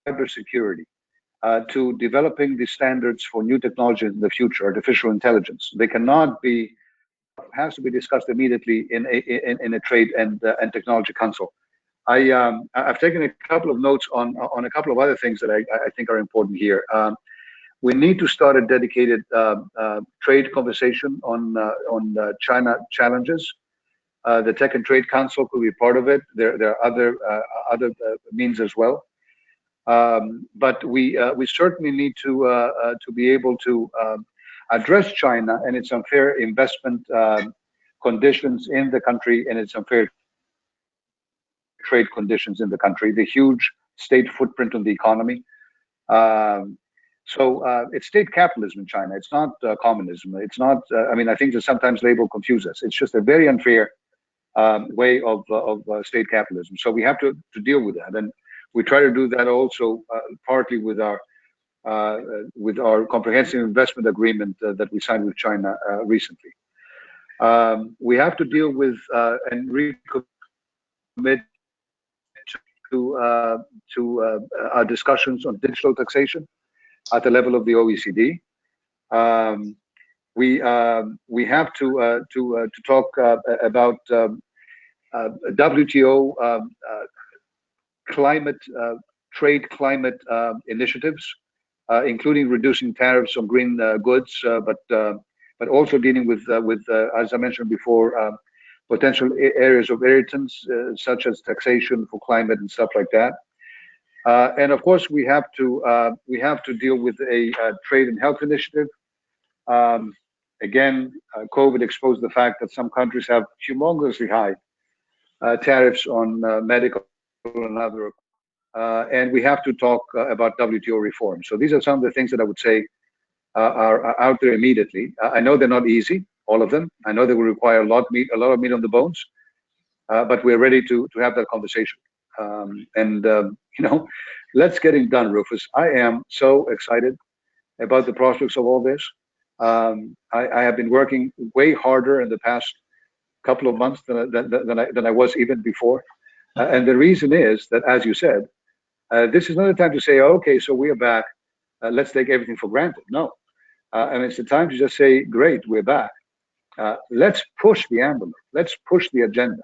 cybersecurity to developing the standards for new technologies in the future, artificial intelligence, they cannot be, has to be discussed immediately in a Trade and Technology Council. I've taken a couple of notes on a couple of other things that I think are important here. We need to start a dedicated trade conversation on China challenges. The Tech and Trade Council could be part of it. There are other means as well. But we certainly need to be able to address China and its unfair investment conditions in the country and its unfair trade conditions in the country, the huge state footprint on the economy. So it's state capitalism in China. It's not communism. It's not. I mean, I think that sometimes label confuse us. It's just a very unfair way of state capitalism. So we have to deal with that, and we try to do that also partly with our comprehensive investment agreement that we signed with China recently. We have to deal with and recommit to our discussions on digital taxation at the level of the OECD. We have to talk about WTO trade climate initiatives, including reducing tariffs on green goods, but also dealing with as I mentioned before, potential areas of irritants such as taxation for climate and stuff like that. And of course, we have to deal with a trade and health initiative. Again, COVID exposed the fact that some countries have humongously high tariffs on medical and other, and we have to talk about WTO reform. So these are some of the things that I would say are out there immediately. I know they're not easy, all of them. I know they will require a lot of meat on the bones, but we're ready to have that conversation. You know, let's get it done, Rufus. I am so excited about the prospects of all this. I have been working way harder in the past couple of months than I was even before. And the reason is that, as you said, this is not a time to say, okay, so we are back. Let's take everything for granted. No. And it's the time to just say, great, we're back. Let's push the envelope. Let's push the agenda.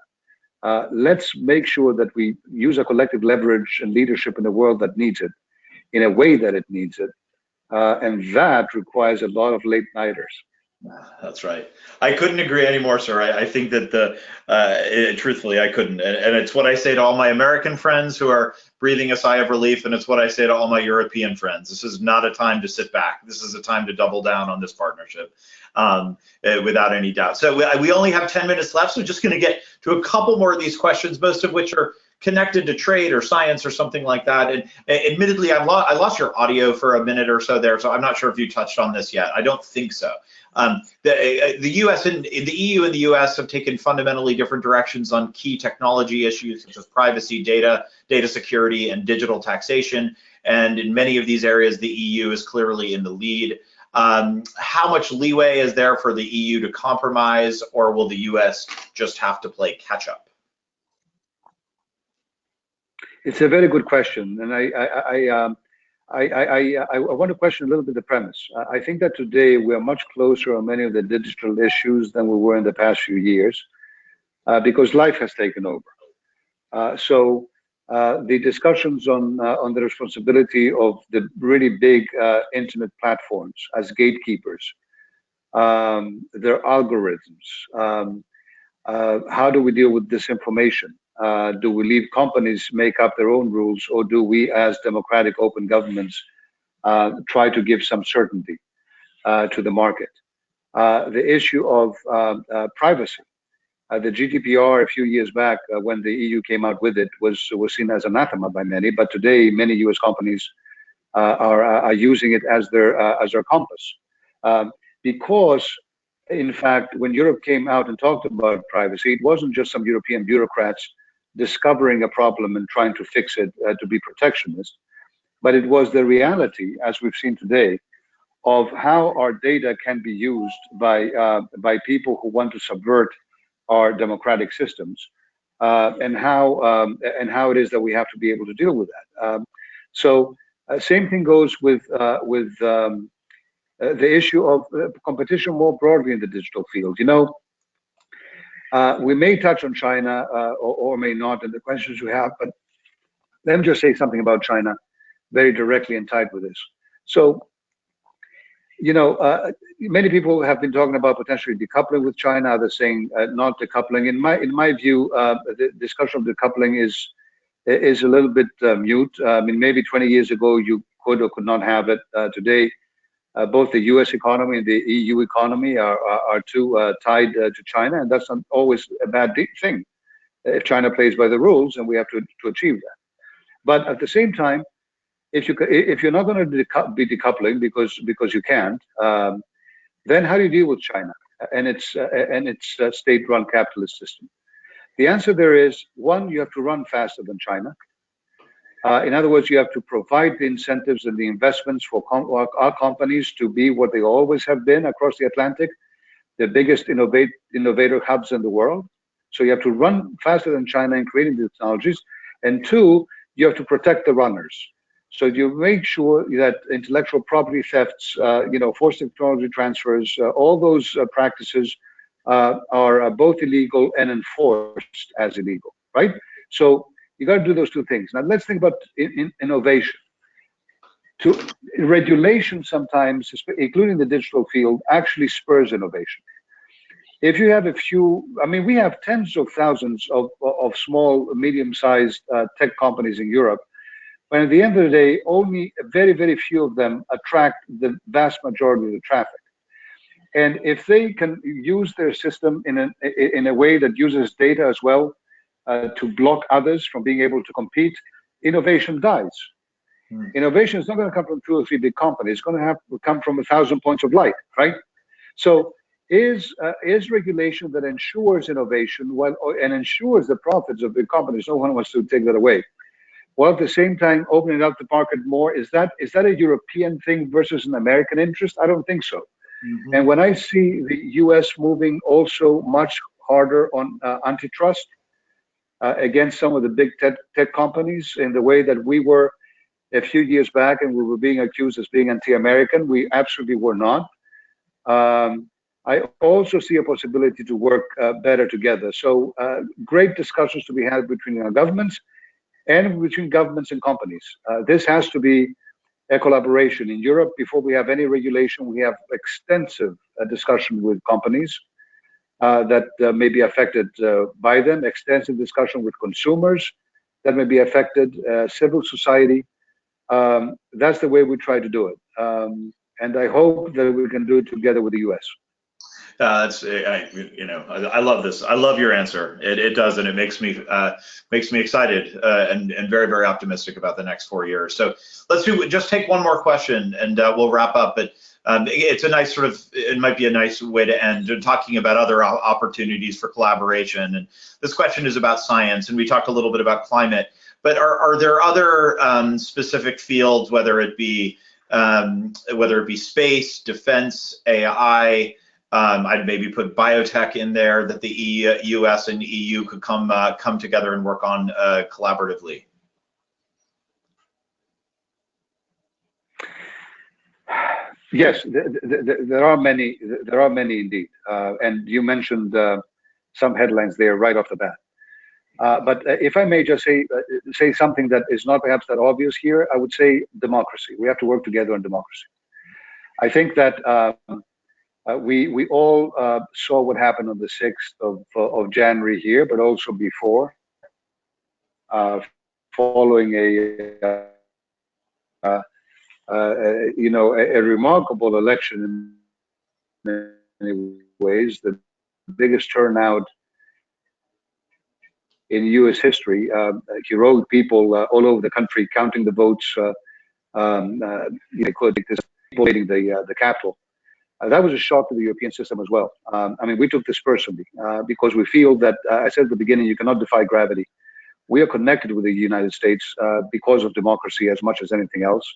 Let's make sure that we use our collective leverage and leadership in a world that needs it, in a way that it needs it. And that requires a lot of late-nighters. That's right. I couldn't agree anymore, sir. I think that truthfully, I couldn't. And it's what I say to all my American friends who are breathing a sigh of relief, and it's what I say to all my European friends. This is not a time to sit back. This is a time to double down on this partnership, without any doubt. So we only have 10 minutes left, so just going to get to a couple more of these questions, most of which are connected to trade or science or something like that. And admittedly, I lost your audio for a minute or so there, so I'm not sure if you touched on this yet. I don't think so. The U.S. and the EU and the U.S. have taken fundamentally different directions on key technology issues such as privacy, data security, and digital taxation. And in many of these areas, the EU is clearly in the lead. How much leeway is there for the EU to compromise, or will the U.S. just have to play catch up? It's a very good question, and I want to question a little bit the premise. I think that today we are much closer on many of the digital issues than we were in the past few years, because life has taken over. So the discussions on the responsibility of the really big internet platforms as gatekeepers, their algorithms, how do we deal with disinformation? Do we leave companies make up their own rules, or do we, as democratic open governments, try to give some certainty to the market? The issue of privacy. The GDPR a few years back, when the EU came out with it, was seen as anathema by many. But today, many US companies are using it as their compass, because, in fact, when Europe came out and talked about privacy, it wasn't just some European bureaucrats discovering a problem and trying to fix it to be protectionist, but it was the reality, as we've seen today, of how our data can be used by people who want to subvert our democratic systems, and how it is that we have to be able to deal with that. So same thing goes with the issue of competition more broadly in the digital field. You know, we may touch on China or may not in the questions you have, but let me just say something about China very directly and tied with this. So Many people have been talking about potentially decoupling with China. Others saying not decoupling. In my view, the discussion of decoupling is a little bit mute. I mean, maybe 20 years ago you could or could not have it. Today, both the U.S. economy and the EU economy are too tied to China, and that's not always a bad thing if China plays by the rules, and we have to achieve that. But at the same time, if you're not going to be decoupling because you can't, then how do you deal with China and its state-run capitalist system? The answer there is, one, you have to run faster than China. In other words, you have to provide the incentives and the investments for our companies to be what they always have been across the Atlantic, the biggest innovator hubs in the world. So you have to run faster than China in creating the technologies. And two, you have to protect the runners. So you make sure that intellectual property thefts, forced technology transfers, all those practices are both illegal and enforced as illegal, right? So you got to do those two things. Now let's think about innovation. Regulation sometimes, including the digital field, actually spurs innovation. If you have we have tens of thousands of small, medium-sized tech companies in Europe, but at the end of the day, only very, very few of them attract the vast majority of the traffic. And if they can use their system in a way that uses data as well to block others from being able to compete, innovation dies. Innovation is not going to come from 2 or 3 big companies. It's going to have to come from 1,000 points of light, right? So is regulation that ensures innovation and ensures the profits of big companies. No one wants to take that away. While at the same time opening up the market more, is that a European thing versus an American interest? I don't think so. Mm-hmm. And when I see the U.S. moving also much harder on antitrust against some of the big tech companies in the way that we were a few years back, and we were being accused as being anti-American, we absolutely were not. I also see a possibility to work better together. So great discussions to be had between our governments and between governments and companies. This has to be a collaboration. In Europe, before we have any regulation, we have extensive discussion with companies that may be affected by them, extensive discussion with consumers that may be affected, civil society. That's the way we try to do it. And I hope that we can do it together with the U.S. I love this. I love your answer. It does, and it makes me excited and very, very optimistic about the next 4 years. So let's just take one more question, and we'll wrap up. But it's a nice it might be a nice way to end talking about other opportunities for collaboration. And this question is about science, and we talked a little bit about climate. But are there other specific fields, whether it be space, defense, AI? I'd maybe put biotech in there that the U.S. and EU could come together and work on collaboratively. Yes, there are many. There are many indeed, and you mentioned some headlines there right off the bat. But if I may just say something that is not perhaps that obvious here, I would say democracy. We have to work together on democracy. I think that we all saw what happened on the 6th of January here, but also before, following a remarkable election in many ways, the biggest turnout in U.S. history. Heroic people all over the country counting the votes. People the Capitol. That was a shock to the European system as well. We took this personally because we feel that, I said at the beginning, you cannot defy gravity. We are connected with the United States because of democracy as much as anything else.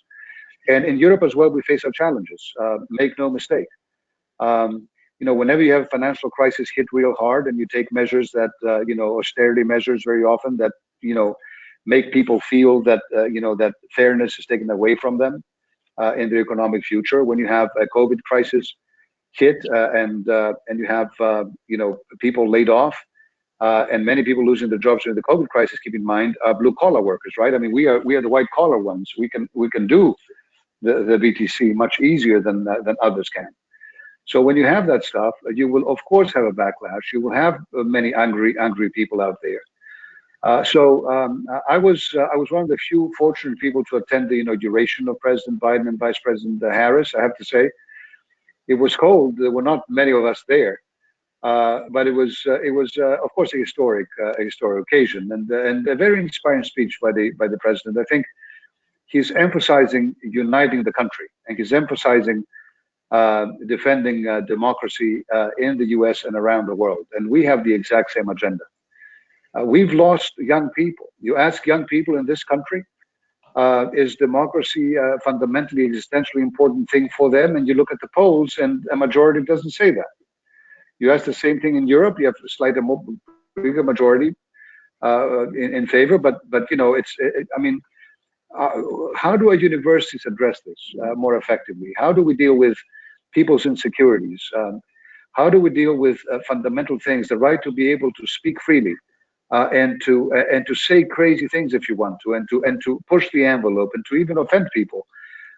And in Europe as well, we face our challenges. Make no mistake. Whenever you have a financial crisis hit real hard and you take measures that, austerity measures very often that, make people feel that, that fairness is taken away from them in their economic future. When you have a COVID crisis hit and you have, people laid off and many people losing their jobs during the COVID crisis, keep in mind, blue collar workers, right? We are the white collar ones. We can do the BTC much easier than others can. So when you have that stuff, you will of course have a backlash. You will have many angry people out there. I was one of the few fortunate people to attend the inauguration of President Biden and Vice President Harris. I have to say, it was cold. There were not many of us there, but it was of course a historic occasion and a very inspiring speech by the president. I think he's emphasizing uniting the country, and he's emphasizing defending democracy in the U.S. and around the world. And we have the exact same agenda. We've lost young people. You ask young people in this country, is democracy a fundamentally, existentially important thing for them? And you look at the polls, and a majority doesn't say that. You ask the same thing in Europe, you have a slightly bigger majority in favor, but how do our universities address this more effectively? How do we deal with people's insecurities? How do we deal with fundamental things, the right to be able to speak freely, and to say crazy things if you want to, and to push the envelope, and to even offend people,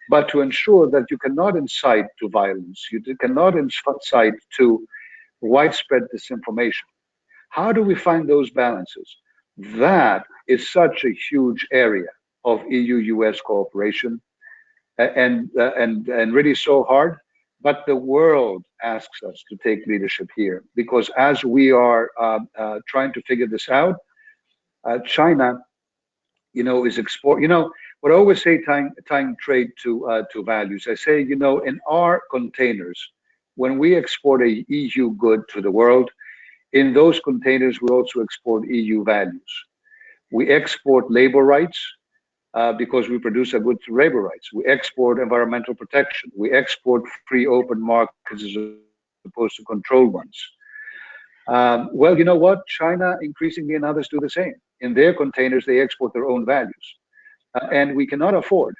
but to ensure that you cannot incite to violence, you cannot incite to widespread disinformation? How do we find those balances? That is such a huge area of EU-US cooperation, and really so hard. But the world asks us to take leadership here, because as we are trying to figure this out, China, is what I always say, tying trade to values. I say, in our containers, when we export a EU good to the world, in those containers we also export EU values. We export labor rights, because we produce a good labor rights. We export environmental protection. We export free open markets as opposed to controlled ones. Well, you know what? China increasingly and others do the same. In their containers, they export their own values. And we cannot afford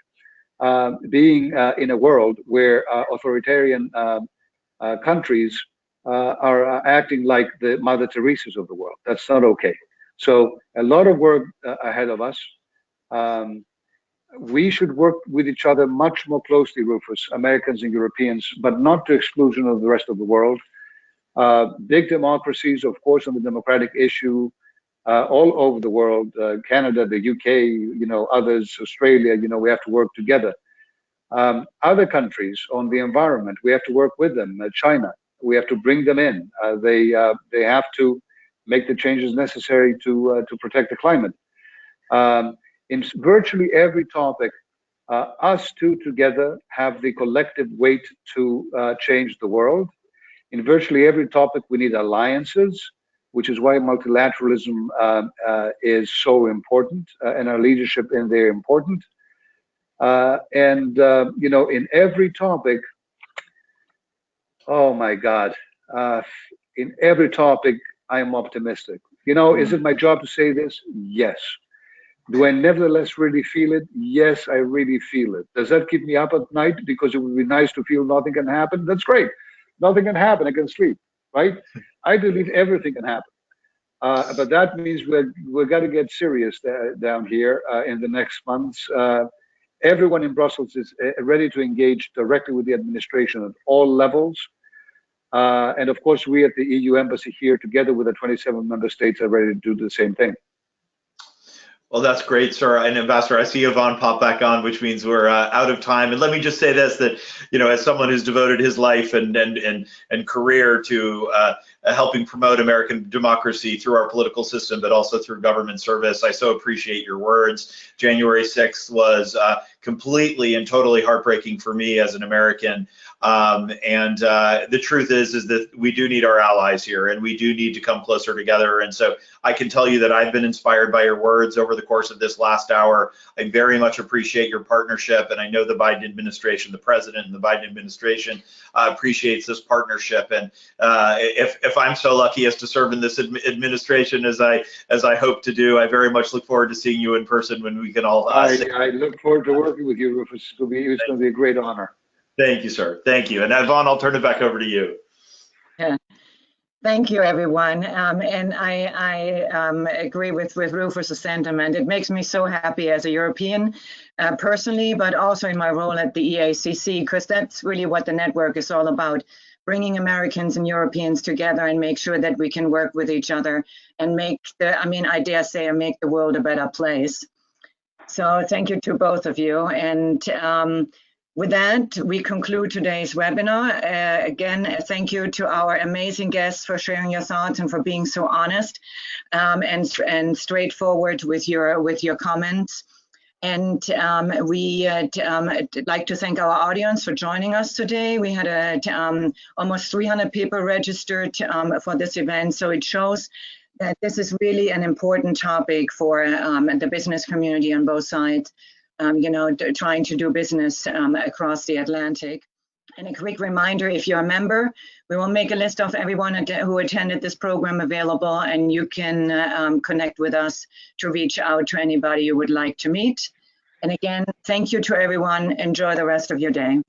being in a world where authoritarian countries are acting like the Mother Teresa's of the world. That's not okay. So a lot of work ahead of us. We should work with each other much more closely, Rufus, Americans and Europeans, but not to exclusion of the rest of the world. Big democracies, of course, on the democratic issue, all over the world, Canada, the UK, others, Australia, we have to work together. Other countries on the environment, we have to work with them. China, we have to bring them in. They have to make the changes necessary to protect the climate. In virtually every topic, us two together have the collective weight to change the world. In virtually every topic, we need alliances, which is why multilateralism is so important, and our leadership in there important. In every topic, oh my God, in every topic, I am optimistic. Is it my job to say this? Yes. Do I nevertheless really feel it? Yes, I really feel it. Does that keep me up at night? Because it would be nice to feel nothing can happen. That's great. Nothing can happen. I can sleep, right? I believe everything can happen. But that means we're got to get serious down here in the next months. Everyone in Brussels is ready to engage directly with the administration at all levels. And of course, we at the EU Embassy here, together with the 27 member states, are ready to do the same thing. Well, that's great, sir. And Ambassador, I see Yvonne pop back on, which means we're out of time. And let me just say this, that, as someone who's devoted his life and career to helping promote American democracy through our political system, but also through government service, I so appreciate your words. January 6th was completely and totally heartbreaking for me as an American. The truth is that we do need our allies here, and we do need to come closer together. And so I can tell you that I've been inspired by your words over the course of this last hour. I very much appreciate your partnership, and I know the Biden administration, the president and the Biden administration appreciates this partnership. And if I'm so lucky as to serve in this administration as I hope to do, I very much look forward to seeing you in person when we can all. I look forward to working with you, Rufus. It's going to be a great honor. Thank you, sir. Thank you. And Yvonne, I'll turn it back over to you. Yeah. Thank you, everyone. And I agree with Rufus' sentiment. It makes me so happy as a European personally, but also in my role at the EACC, because that's really what the network is all about, bringing Americans and Europeans together and make sure that we can work with each other and make I dare say, make the world a better place. So thank you to both of you. And with that, we conclude today's webinar. Again, thank you to our amazing guests for sharing your thoughts and for being so honest and straightforward with your comments. And we'd like to thank our audience for joining us today. We had almost 300 people registered for this event, so it shows that this is really an important topic for the business community on both sides. Trying to do business across the Atlantic. And a quick reminder, if you're a member, we will make a list of everyone who attended this program available, and you can connect with us to reach out to anybody you would like to meet. And again, thank you to everyone. Enjoy the rest of your day.